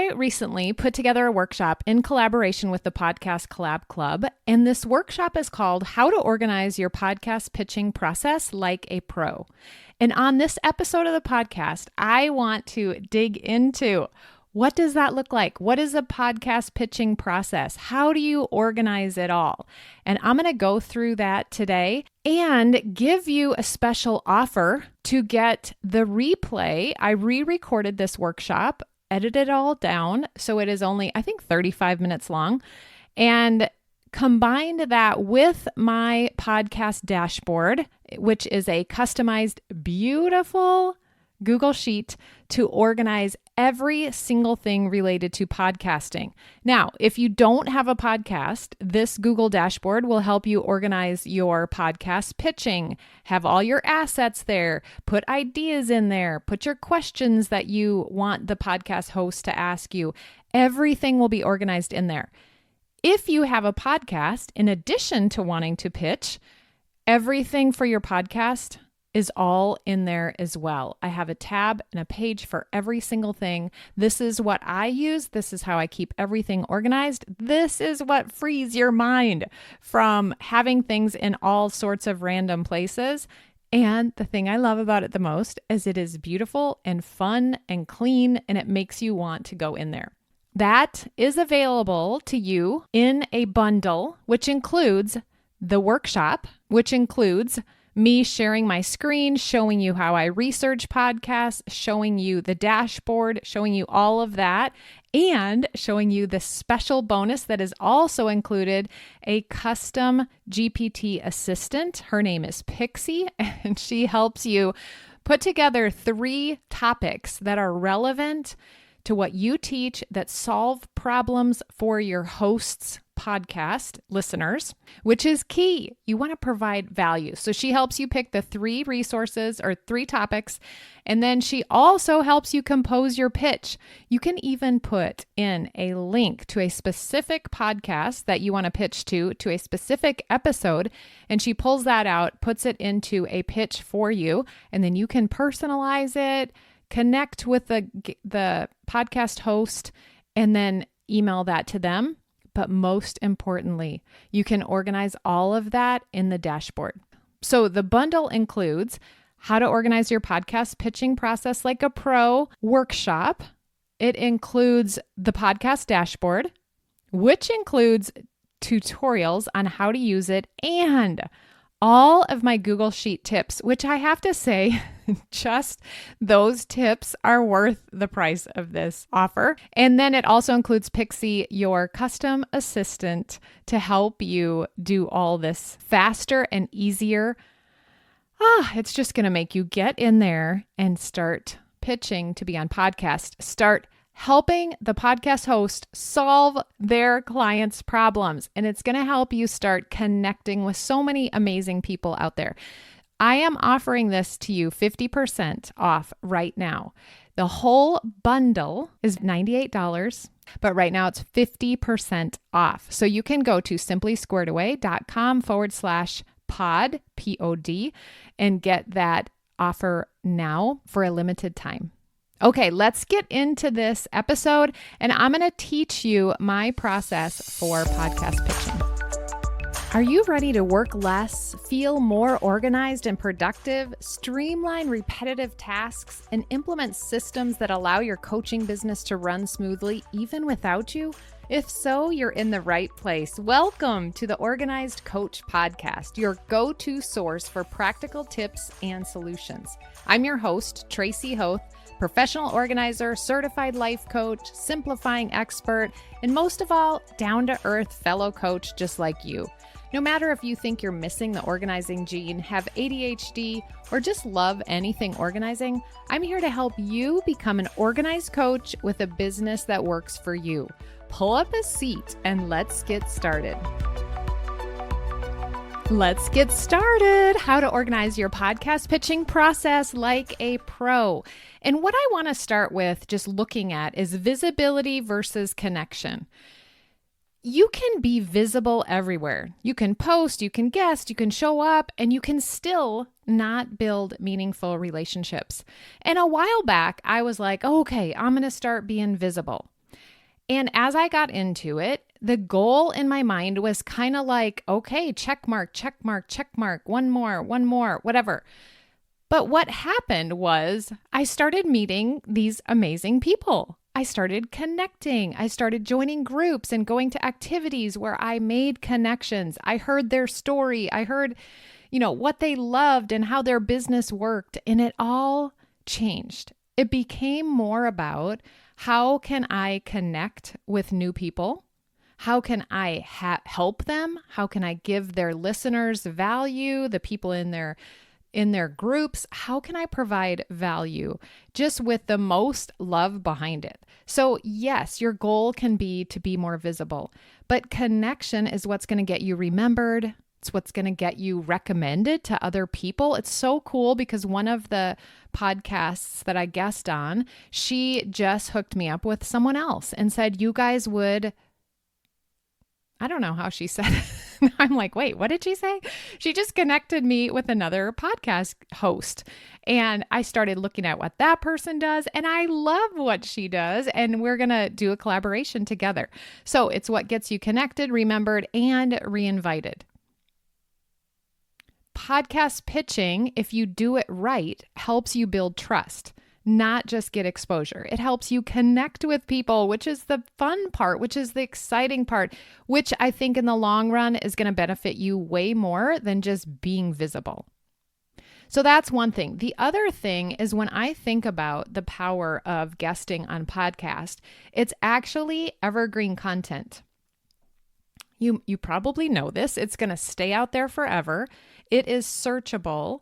I recently put together a workshop in collaboration with the Podcast Collab Club, and this workshop is called How to Organize Your Podcast Pitching Process Like a Pro. And on this episode of the podcast, I want to dig into what does that look like? What is a podcast pitching process? How do you organize it all? And I'm going to go through that today and give you a special offer to get the replay. I re-recorded this workshop, edited it all down, so it is only, I think, 35 minutes long, and combined that with my podcast dashboard, which is a customized, beautiful Google Sheet to organize every single thing related to podcasting. Now, if you don't have a podcast, this Google dashboard will help you organize your podcast pitching, have all your assets there, put ideas in there, put your questions that you want the podcast host to ask you. Everything will be organized in there. If you have a podcast, in addition to wanting to pitch, everything for your podcast is all in there as well. I have a tab and a page for every single thing. This is what I use. This is how I keep everything organized. This is what frees your mind from having things in all sorts of random places. And the thing I love about it the most is it is beautiful and fun and clean, and it makes you want to go in there. That is available to you in a bundle, which includes the workshop, which includes me sharing my screen, showing you how I research podcasts, showing you the dashboard, showing you all of that, and showing you the special bonus that is also included, a custom GPT assistant. Her name is Pixie, and she helps you put together 3 topics that are relevant to what you teach that solve problems for your hosts' podcast listeners, which is key. You want to provide value. So she helps you pick the 3 resources or 3 topics, and then she also helps you compose your pitch. You can even put in a link to a specific podcast that you want to pitch to a specific episode, and she pulls that out, puts it into a pitch for you, and then you can personalize it, connect with the podcast host, and then email that to them. But most importantly, you can organize all of that in the dashboard. So the bundle includes how to organize your podcast pitching process like a pro workshop. It includes the podcast dashboard, which includes tutorials on how to use it, and all of my Google Sheet tips, which I have to say, just those tips are worth the price of this offer. And then it also includes Pixie, your custom assistant, to help you do all this faster and easier. It's just going to make you get in there and start pitching to be on podcast. Start helping the podcast host solve their clients' problems. And it's going to help you start connecting with so many amazing people out there. I am offering this to you 50% off right now. The whole bundle is $98, but right now it's 50% off. So you can go to simplysquaredaway.com/pod, P-O-D, and get that offer now for a limited time. Okay, let's get into this episode, and I'm going to teach you my process for podcast pitching. Are you ready to work less, feel more organized and productive, streamline repetitive tasks, and implement systems that allow your coaching business to run smoothly even without you? If so, you're in the right place. Welcome to the Organized Coach Podcast, your go-to source for practical tips and solutions. I'm your host, Tracy Hoth, professional organizer, certified life coach, simplifying expert, and most of all, down-to-earth fellow coach just like you. No matter if you think you're missing the organizing gene, have ADHD, or just love anything organizing, I'm here to help you become an organized coach with a business that works for you. Pull up a seat and let's get started. Let's get started. How to organize your podcast pitching process like a pro. And what I want to start with just looking at is visibility versus connection. You can be visible everywhere. You can post, you can guest, you can show up, and you can still not build meaningful relationships. And a while back, I was like, okay, I'm going to start being visible. And as I got into it, the goal in my mind was kind of like, okay, check mark, check mark, check mark, one more, whatever. But what happened was I started meeting these amazing people. I started connecting. I started joining groups and going to activities where I made connections. I heard their story. I heard, what they loved and how their business worked. And it all changed. It became more about how can I connect with new people? How can I help them? How can I give their listeners value, the people in their groups? How can I provide value just with the most love behind it? So yes, your goal can be to be more visible, but connection is what's going to get you remembered. It's what's going to get you recommended to other people. It's so cool because one of the podcasts that I guest on, she just hooked me up with someone else and said, you guys would, I don't know how she said it. I'm like, wait, what did she say? She just connected me with another podcast host. And I started looking at what that person does. And I love what she does. And we're going to do a collaboration together. So it's what gets you connected, remembered, and reinvited. Podcast pitching, if you do it right, helps you build trust, not just get exposure. It helps you connect with people, which is the fun part, which is the exciting part, which I think in the long run is going to benefit you way more than just being visible. So that's one thing. The other thing is when I think about the power of guesting on podcast, it's actually evergreen content. You probably know this. It's going to stay out there forever. It is searchable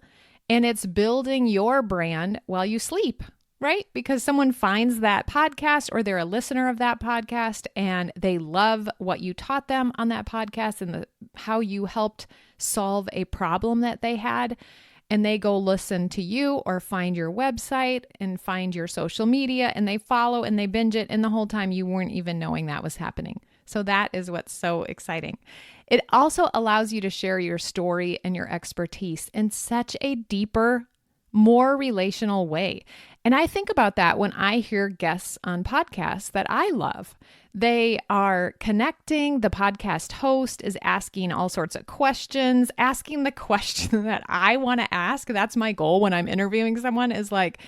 and it's building your brand while you sleep, right? Because someone finds that podcast or they're a listener of that podcast and they love what you taught them on that podcast and how you helped solve a problem that they had. And they go listen to you or find your website and find your social media and they follow and they binge it. And the whole time you weren't even knowing that was happening. So that is what's so exciting. It also allows you to share your story and your expertise in such a deeper, more relational way. And I think about that when I hear guests on podcasts that I love. They are connecting. The podcast host is asking all sorts of questions, asking the question that I want to ask. That's my goal when I'm interviewing someone is like,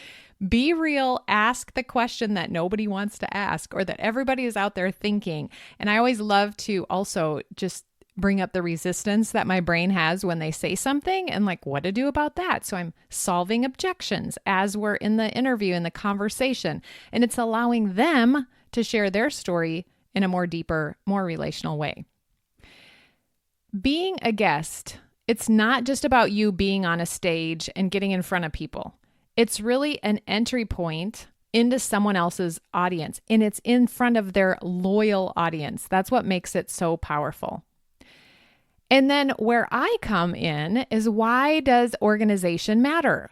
be real, ask the question that nobody wants to ask or that everybody is out there thinking. And I always love to also just bring up the resistance that my brain has when they say something and like what to do about that. So I'm solving objections as we're in the interview, in the conversation, and it's allowing them to share their story in a more deeper, more relational way. Being a guest, it's not just about you being on a stage and getting in front of people. It's really an entry point into someone else's audience, and it's in front of their loyal audience. That's what makes it so powerful. And then where I come in is, why does organization matter?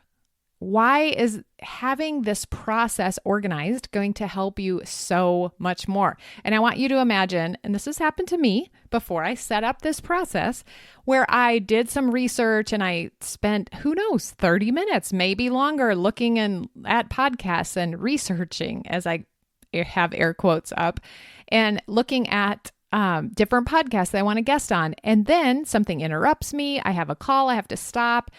Why is having this process organized going to help you so much more? And I want you to imagine, and this has happened to me before I set up this process, where I did some research and I spent, 30 minutes, maybe longer, looking at podcasts and researching, as I have air quotes up, and looking at different podcasts that I want to guest on. And then something interrupts me. I have a call. I have to stop.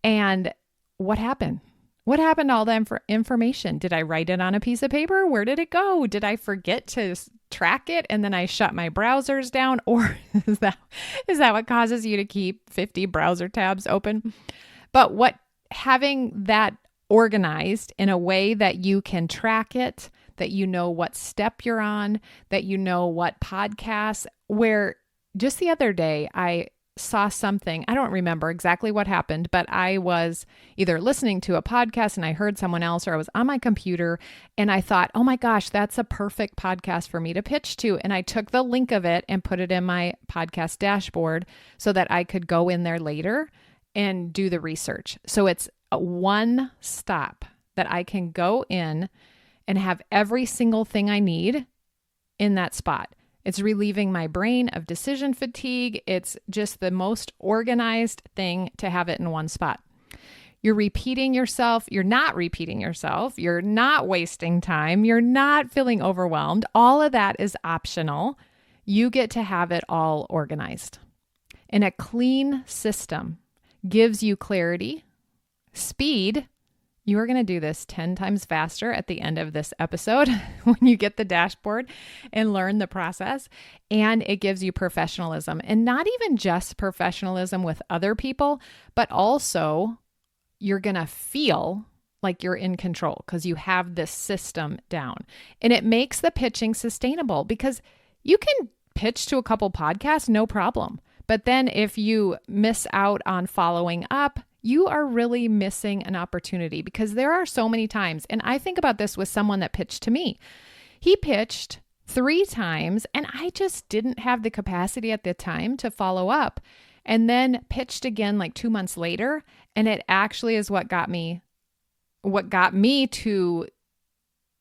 And what happened? What happened to all the information? Did I write it on a piece of paper? Where did it go? Did I forget to track it and then I shut my browsers down? Or is that what causes you to keep 50 browser tabs open? But having that organized in a way that you can track it, that you know what step you're on, that you know what podcasts, where just the other day I saw something, I don't remember exactly what happened, but I was either listening to a podcast and I heard someone else, or I was on my computer and I thought, oh my gosh, that's a perfect podcast for me to pitch to. And I took the link of it and put it in my podcast dashboard so that I could go in there later and do the research. So it's one stop that I can go in and have every single thing I need in that spot. It's relieving my brain of decision fatigue. It's just the most organized thing to have it in one spot. You're repeating yourself. You're not repeating yourself. You're not wasting time. You're not feeling overwhelmed. All of that is optional. You get to have it all organized. And a clean system gives you clarity, speed. You are going to do this 10 times faster at the end of this episode when you get the dashboard and learn the process. And it gives you professionalism, and not even just professionalism with other people, but also you're going to feel like you're in control because you have this system down. And it makes the pitching sustainable because you can pitch to a couple podcasts, no problem. But then if you miss out on following up, you are really missing an opportunity because there are so many times. And I think about this with someone that pitched to me. He pitched 3 times and I just didn't have the capacity at the time to follow up, and then pitched again like 2 months later. And it actually is what got me to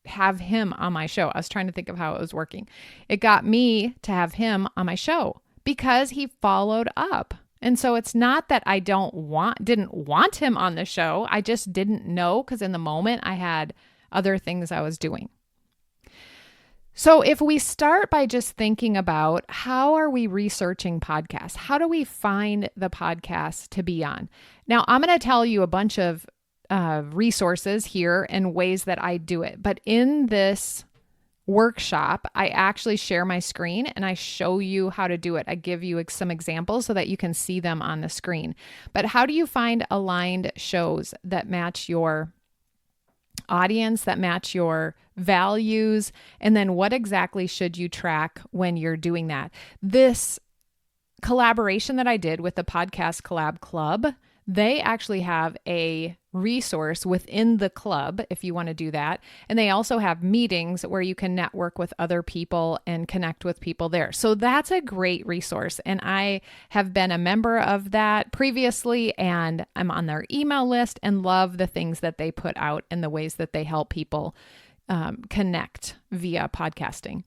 have him on my show. I was trying to think of how it was working. It got me to have him on my show because he followed up. And so it's not that I didn't want him on the show. I just didn't know because in the moment I had other things I was doing. So if we start by just thinking about how are we researching podcasts? How do we find the podcast to be on? Now, I'm going to tell you a bunch of resources here and ways that I do it. But in this workshop, I actually share my screen and I show you how to do it. I give you some examples so that you can see them on the screen. But how do you find aligned shows that match your audience, that match your values? And then what exactly should you track when you're doing that? This collaboration that I did with the Podcast Collab Club, they actually have a resource within the club if you want to do that. And they also have meetings where you can network with other people and connect with people there. So that's a great resource. And I have been a member of that previously, and I'm on their email list and love the things that they put out and the ways that they help people connect via podcasting.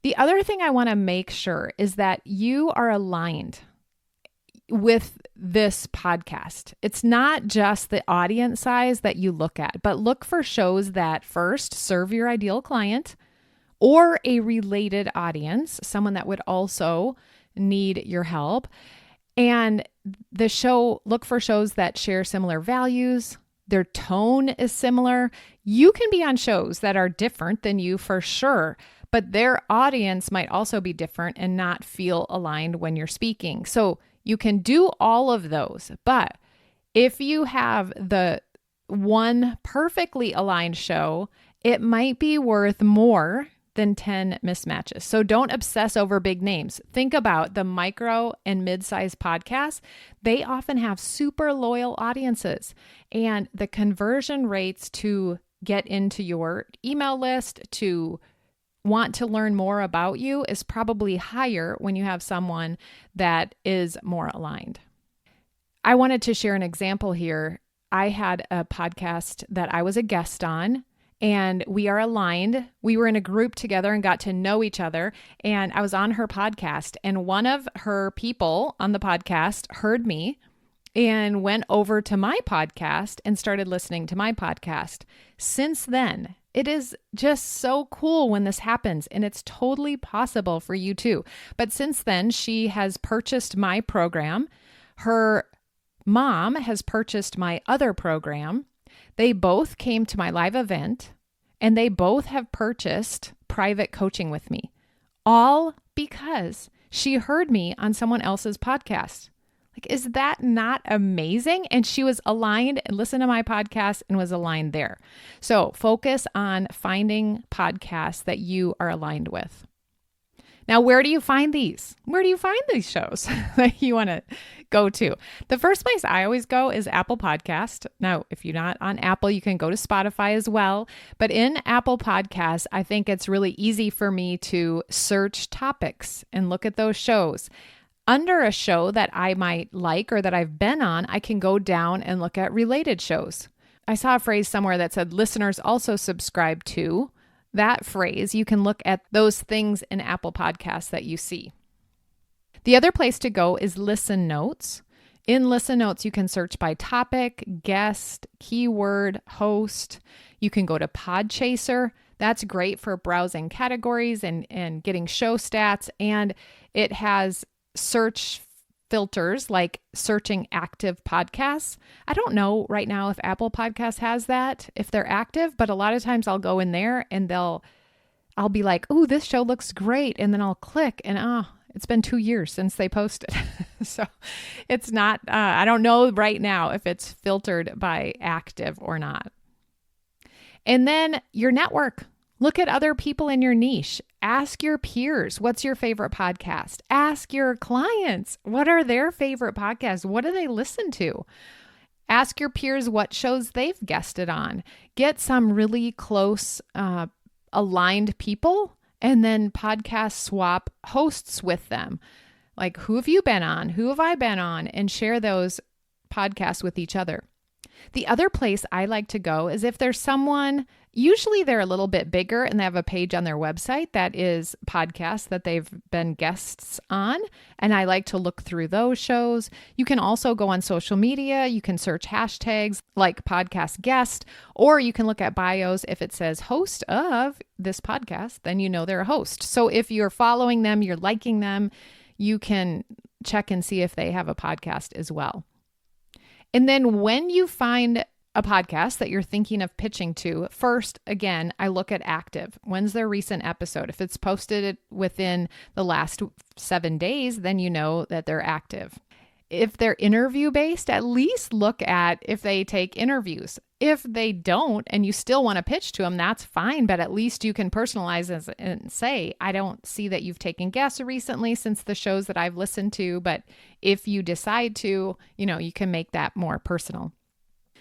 The other thing I want to make sure is that you are aligned with this podcast. It's not just the audience size that you look at, but look for shows that first serve your ideal client or a related audience, someone that would also need your help. And look for shows that share similar values. Their tone is similar. You can be on shows that are different than you for sure, but their audience might also be different and not feel aligned when you're speaking. So you can do all of those, but if you have the one perfectly aligned show, it might be worth more than 10 mismatches. So don't obsess over big names. Think about the micro and mid-sized podcasts. They often have super loyal audiences, and the conversion rates to get into your email list, to want to learn more about you, is probably higher when you have someone that is more aligned. I wanted to share an example here. I had a podcast that I was a guest on, and we are aligned. We were in a group together and got to know each other, and I was on her podcast, and one of her people on the podcast heard me and went over to my podcast and started listening to my podcast. Since then, it is just so cool when this happens, and it's totally possible for you too. But since then, she has purchased my program. Her mom has purchased my other program. They both came to my live event, and they both have purchased private coaching with me, all because she heard me on someone else's podcast. Like, is that not amazing? And she was aligned and listened to my podcast and was aligned there. So focus on finding podcasts that you are aligned with. Now, where do you find these? Where do you find these shows that you want to go to? The first place I always go is Apple Podcast. Now, if you're not on Apple, you can go to Spotify as well. But in Apple Podcasts, I think it's really easy for me to search topics and look at those shows. Under a show that I might like or that I've been on, I can go down and look at related shows. I saw a phrase somewhere that said listeners also subscribe to. That phrase, you can look at those things in Apple Podcasts that you see. The other place to go is Listen Notes. In Listen Notes, you can search by topic, guest, keyword, host. You can go to Podchaser. That's great for browsing categories and getting show stats. And it has search filters like searching active podcasts. I don't know right now if Apple Podcasts has that, if they're active, but a lot of times I'll go in there and I'll be like, "Ooh, this show looks great." And then I'll click and it's been 2 years since they posted. So it's not, I don't know right now if it's filtered by active or not. And then your network. Look at other people in your niche. Ask your peers, what's your favorite podcast? Ask your clients, what are their favorite podcasts? What do they listen to? Ask your peers what shows they've guested on. Get some really close, aligned people, and then podcast swap hosts with them. Like, who have you been on? Who have I been on? And share those podcasts with each other. The other place I like to go is if there's someone, usually they're a little bit bigger and they have a page on their website that is podcasts that they've been guests on. And I like to look through those shows. You can also go on social media. You can search hashtags like podcast guest, or you can look at bios. If it says host of this podcast, then you know they're a host. So if you're following them, you're liking them, you can check and see if they have a podcast as well. And then when you find a podcast that you're thinking of pitching to, first, again, I look at active. When's their recent episode? If it's posted within the last 7 days, then you know that they're active. If they're interview-based, at least look at if they take interviews. If they don't and you still want to pitch to them, that's fine, but at least you can personalize and say, I don't see that you've taken guests recently since the shows that I've listened to, but if you decide to, you can make that more personal.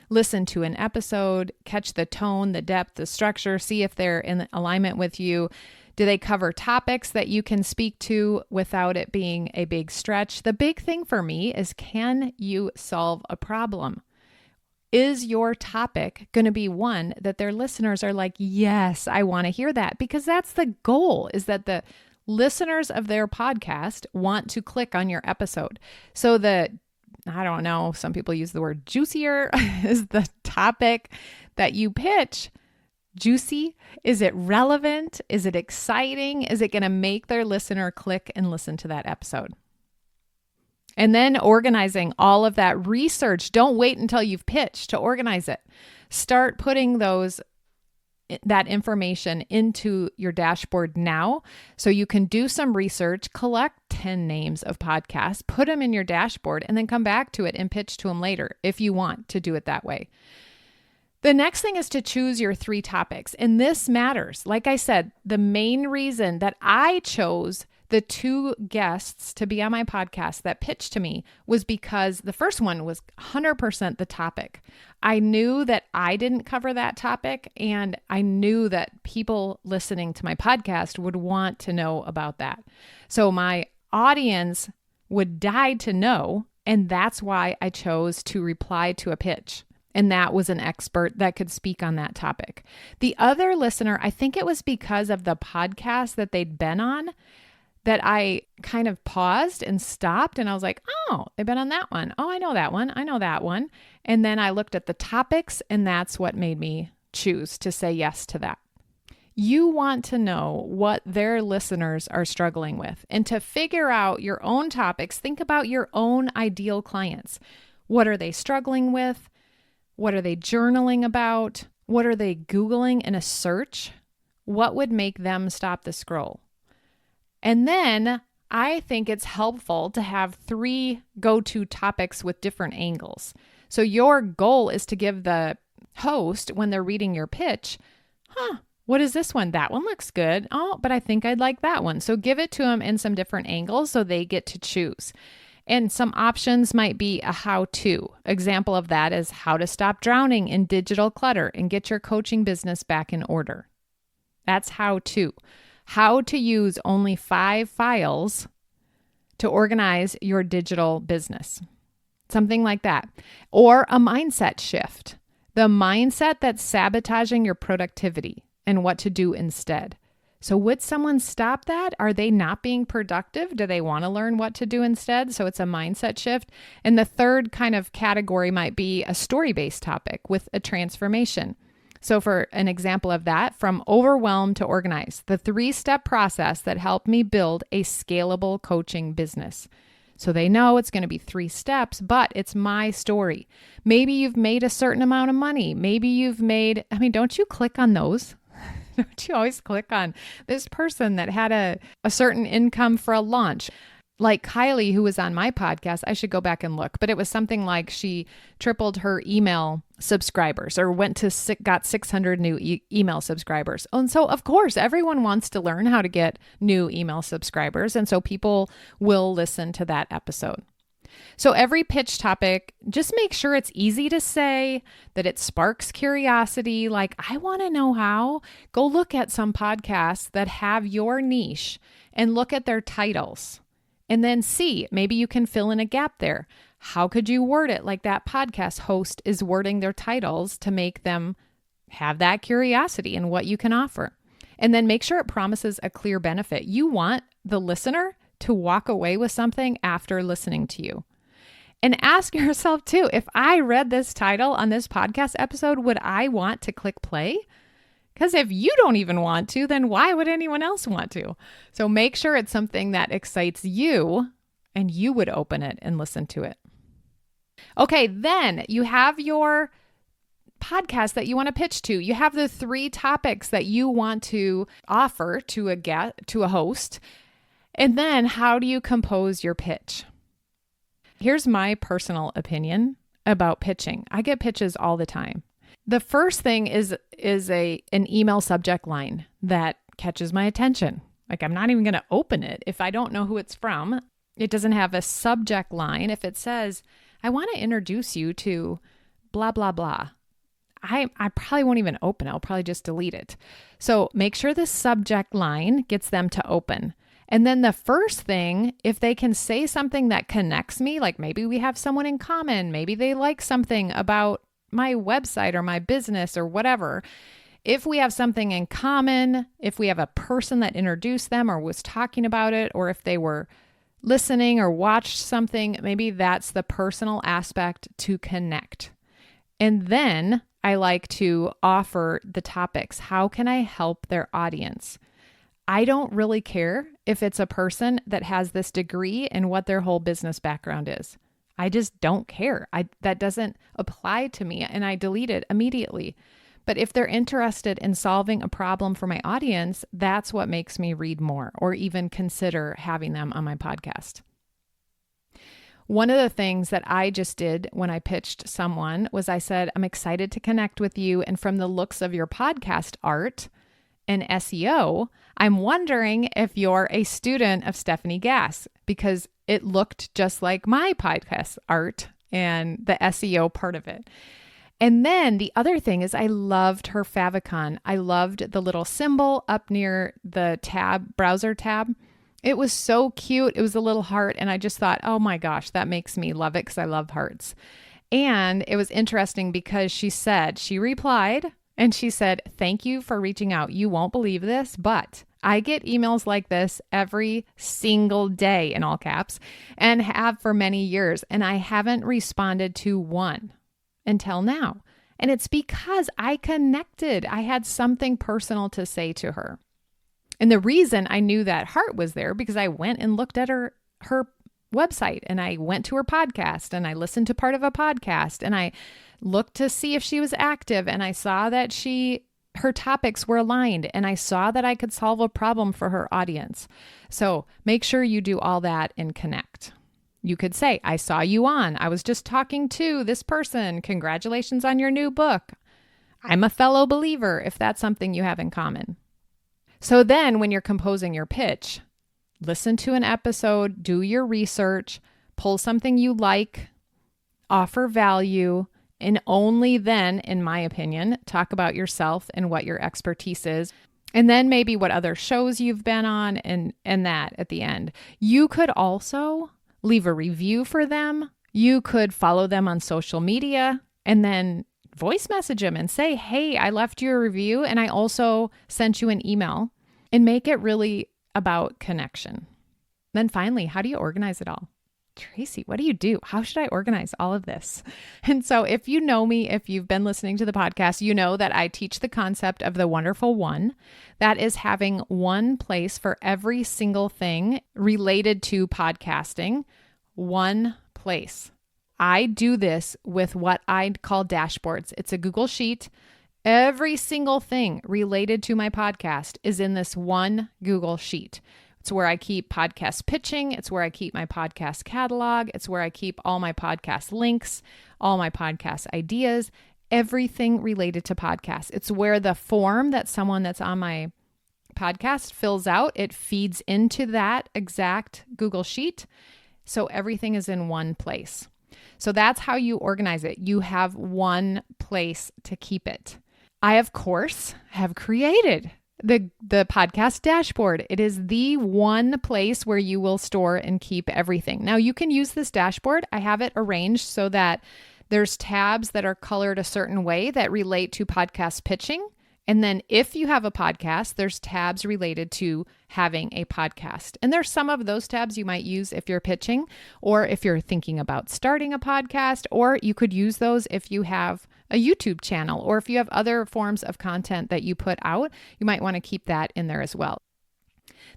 Listen to an episode, catch the tone, the depth, the structure, see if they're in alignment with you. Do they cover topics that you can speak to without it being a big stretch? The big thing for me is, can you solve a problem? Is your topic going to be one that their listeners are like, yes, I want to hear that? Because that's the goal, is that the listeners of their podcast want to click on your episode. So I don't know, some people use the word juicier is the topic that you pitch. Juicy? Is it relevant? Is it exciting? Is it going to make their listener click and listen to that episode? And then organizing all of that research. Don't wait until you've pitched to organize it. Start putting that information into your dashboard now so you can do some research, collect 10 names of podcasts, put them in your dashboard, and then come back to it and pitch to them later if you want to do it that way. The next thing is to choose your 3 topics. And this matters. Like I said, the main reason that I chose the 2 guests to be on my podcast that pitched to me was because the first one was 100% the topic. I knew that I didn't cover that topic, and I knew that people listening to my podcast would want to know about that. So my audience would die to know, and that's why I chose to reply to a pitch. And that was an expert that could speak on that topic. The other listener, I think it was because of the podcast that they'd been on, that I kind of paused and stopped, and I was like, oh, they've been on that one. Oh, I know that one. I know that one. And then I looked at the topics, and that's what made me choose to say yes to that. You want to know what their listeners are struggling with. And to figure out your own topics, think about your own ideal clients. What are they struggling with? What are they journaling about? What are they Googling in a search? What would make them stop the scroll? And then I think it's helpful to have 3 go-to topics with different angles. So your goal is to give the host, when they're reading your pitch, what is this one? That one looks good. Oh, but I think I'd like that one. So give it to them in some different angles so they get to choose. And some options might be a how-to. Example of that is how to stop drowning in digital clutter and get your coaching business back in order. That's how-to. How to use only 5 files to organize your digital business. Something like that. Or a mindset shift. The mindset that's sabotaging your productivity and what to do instead. So would someone stop that? Are they not being productive? Do they want to learn what to do instead? So it's a mindset shift. And the third kind of category might be a story-based topic with a transformation. So for an example of that, from overwhelmed to organized, the 3-step process that helped me build a scalable coaching business. So they know it's going to be 3 steps, but it's my story. Maybe you've made a certain amount of money. Maybe you've made, don't you click on those? Don't you always click on this person that had a certain income for a launch? Like Kylie, who was on my podcast, I should go back and look, but it was something like she tripled her email subscribers or got 600 new email subscribers. And so, of course, everyone wants to learn how to get new email subscribers. And so people will listen to that episode. So every pitch topic, just make sure it's easy to say, that it sparks curiosity. Like, I want to know how. Go look at some podcasts that have your niche and look at their titles. And then see, maybe you can fill in a gap there. How could you word it like that podcast host is wording their titles to make them have that curiosity in what you can offer? And then make sure it promises a clear benefit. You want the listener to walk away with something after listening to you. And ask yourself too, if I read this title on this podcast episode, would I want to click play? Because if you don't even want to, then why would anyone else want to? So make sure it's something that excites you and you would open it and listen to it. Okay, then you have your podcast that you want to pitch to. You have the 3 topics that you want to offer to a host. And then how do you compose your pitch? Here's my personal opinion about pitching. I get pitches all the time. The first thing is an email subject line that catches my attention. Like, I'm not even going to open it if I don't know who it's from. It doesn't have a subject line. If it says, I want to introduce you to blah, blah, blah, I probably won't even open it. I'll probably just delete it. So make sure the subject line gets them to open. And then the first thing, if they can say something that connects me, like maybe we have someone in common, maybe they like something about my website or my business or whatever. If we have something in common, if we have a person that introduced them or was talking about it, or if they were listening or watched something, maybe that's the personal aspect to connect. And then I like to offer the topics. How can I help their audience? I don't really care if it's a person that has this degree and what their whole business background is. I just don't care. That doesn't apply to me, and I delete it immediately. But if they're interested in solving a problem for my audience, that's what makes me read more or even consider having them on my podcast. One of the things that I just did when I pitched someone was I said, I'm excited to connect with you. And from the looks of your podcast art and SEO, I'm wondering if you're a student of Stephanie Gass, because it looked just like my podcast art and the SEO part of it. And then the other thing is I loved her favicon. I loved the little symbol up near the browser tab. It was so cute. It was a little heart. And I just thought, oh my gosh, that makes me love it because I love hearts. And it was interesting because she replied and she said, thank you for reaching out. You won't believe this, but I get emails like this every single day in all caps and have for many years. And I haven't responded to one until now. And it's because I connected. I had something personal to say to her. And the reason I knew that heart was there because I went and looked at her website and I went to her podcast and I listened to part of a podcast and I looked to see if she was active and I saw that her topics were aligned and I saw that I could solve a problem for her audience. So make sure you do all that and connect. You could say, I saw you on. I was just talking to this person. Congratulations on your new book. I'm a fellow believer, if that's something you have in common. So then when you're composing your pitch, listen to an episode, do your research, pull something you like, offer value, and only then, in my opinion, talk about yourself and what your expertise is. And then maybe what other shows you've been on and that at the end. You could also leave a review for them. You could follow them on social media and then voice message them and say, hey, I left you a review and I also sent you an email. and make it really about connection. Then finally, how do you organize it all? Tracy, what do you do? How should I organize all of this? And so if you know me, if you've been listening to the podcast, you know that I teach the concept of the wonderful one. That is having one place for every single thing related to podcasting. One place. I do this with what I call dashboards. It's a Google Sheet. Every single thing related to my podcast is in this one Google Sheet. It's where I keep podcast pitching. It's where I keep my podcast catalog. It's where I keep all my podcast links, all my podcast ideas, everything related to podcasts. It's where the form that someone that's on my podcast fills out, it feeds into that exact Google Sheet. So everything is in one place. So that's how you organize it. You have one place to keep it. I, of course, have created the podcast dashboard. It is the one place where you will store and keep everything. Now you can use this dashboard. I have it arranged so that there's tabs that are colored a certain way that relate to podcast pitching. And then if you have a podcast, there's tabs related to having a podcast. And there's some of those tabs you might use if you're pitching or if you're thinking about starting a podcast, or you could use those if you have a YouTube channel, or if you have other forms of content that you put out, you might want to keep that in there as well.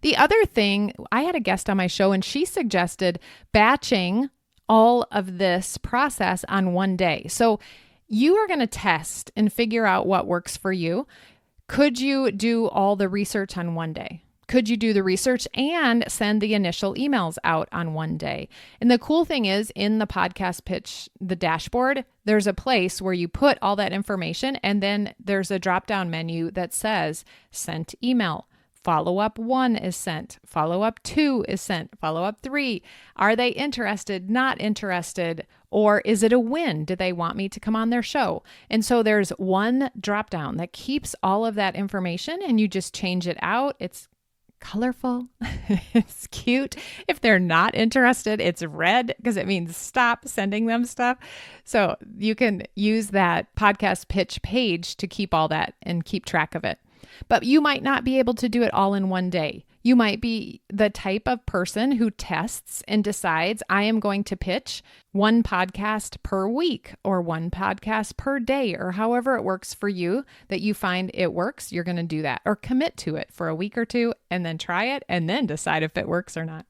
The other thing, I had a guest on my show and she suggested batching all of this process on one day. So you are going to test and figure out what works for you. Could you do all the research on one day? Could you do the research and send the initial emails out on one day? And the cool thing is, in the podcast pitch, the dashboard, there's a place where you put all that information, and then there's a drop-down menu that says sent email. Follow-up 1 is sent. Follow-up 2 is sent. Follow-up 3. Are they interested, not interested, or is it a win? Do they want me to come on their show? And so there's one drop-down that keeps all of that information, and you just change it out. It's colorful. It's cute. If they're not interested, it's red because it means stop sending them stuff. So you can use that podcast pitch page to keep all that and keep track of it. But you might not be able to do it all in one day. You might be the type of person who tests and decides, I am going to pitch one podcast per week or one podcast per day, or however it works for you that you find it works. You're going to do that, or commit to it for a week or two and then try it and then decide if it works or not.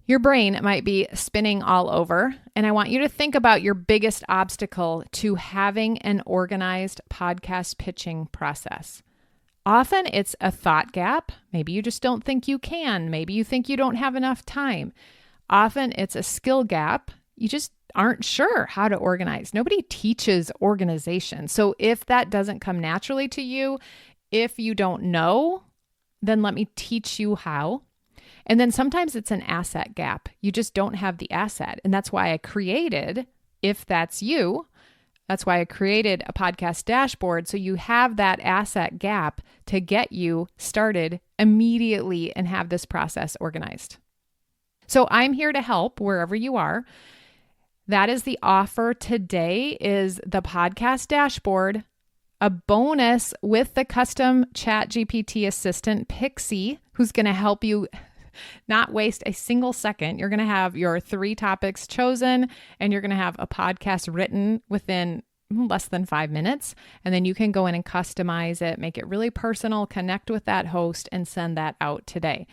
Your brain might be spinning all over, and I want you to think about your biggest obstacle to having an organized podcast pitching process. Often it's a thought gap. Maybe you just don't think you can. Maybe you think you don't have enough time. Often it's a skill gap. You just aren't sure how to organize. Nobody teaches organization. So if that doesn't come naturally to you, if you don't know, then let me teach you how. And then sometimes it's an asset gap. You just don't have the asset. And that's why I created, if that's you, that's why I created a podcast dashboard, so you have that asset gap to get you started immediately and have this process organized. So I'm here to help wherever you are. That is the offer today, is the podcast dashboard, a bonus with the custom ChatGPT assistant, Pixie, who's going to help you not waste a single second. You're going to have your 3 topics chosen, and you're going to have a podcast written within less than 5 minutes. And then you can go in and customize it, make it really personal, connect with that host, and send that out today.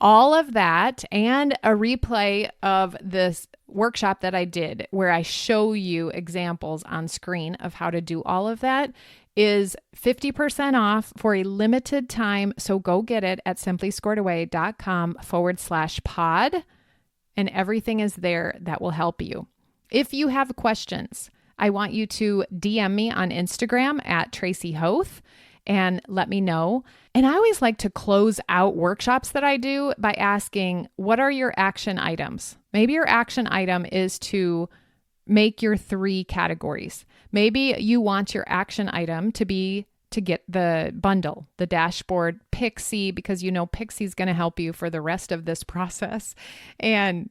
All of that and a replay of this workshop that I did where I show you examples on screen of how to do all of that is 50% off for a limited time. So go get it at simplyscoredaway.com/pod, and everything is there that will help you. If you have questions, I want you to DM me on Instagram at Tracy Hoth and let me know. And I always like to close out workshops that I do by asking, what are your action items? Maybe your action item is to make your 3 categories. Maybe you want your action item to be to get the bundle, the dashboard, Pixie, because you know Pixie's going to help you for the rest of this process. And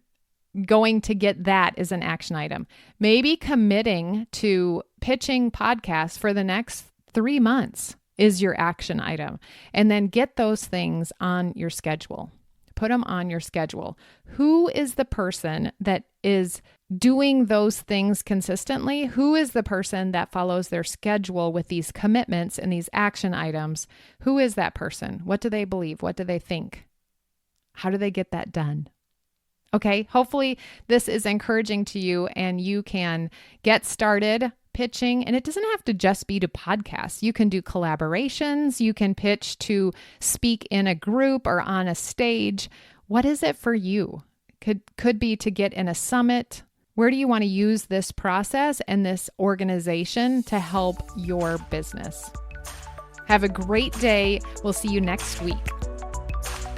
going to get that is an action item. Maybe committing to pitching podcasts for the next 3 months is your action item. And then get those things on your schedule. Put them on your schedule. Who is the person that is doing those things consistently? Who is the person that follows their schedule with these commitments and these action items? Who is that person? What do they believe? What do they think? How do they get that done? Okay, hopefully this is encouraging to you and you can get started pitching. And it doesn't have to just be to podcasts. You can do collaborations. You can pitch to speak in a group or on a stage. What is it for you? Could be to get in a summit. Where do you want to use this process and this organization to help your business? Have a great day. We'll see you next week.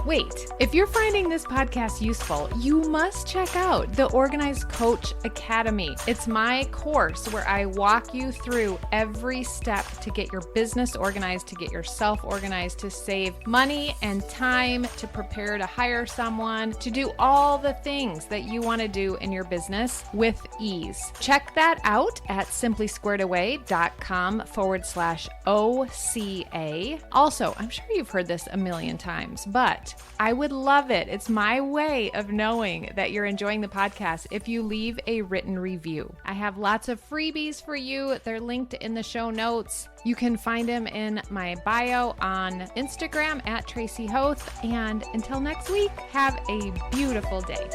Wait, if you're finding this podcast useful, you must check out the Organized Coach Academy. It's my course where I walk you through every step to get your business organized, to get yourself organized, to save money and time, to prepare to hire someone, to do all the things that you want to do in your business with ease. Check that out at simplysquaredaway.com/OCA. Also, I'm sure you've heard this a million times, but I would love it. It's my way of knowing that you're enjoying the podcast if you leave a written review. I have lots of freebies for you. They're linked in the show notes. You can find them in my bio on Instagram at Tracy Hoth. And until next week, have a beautiful day.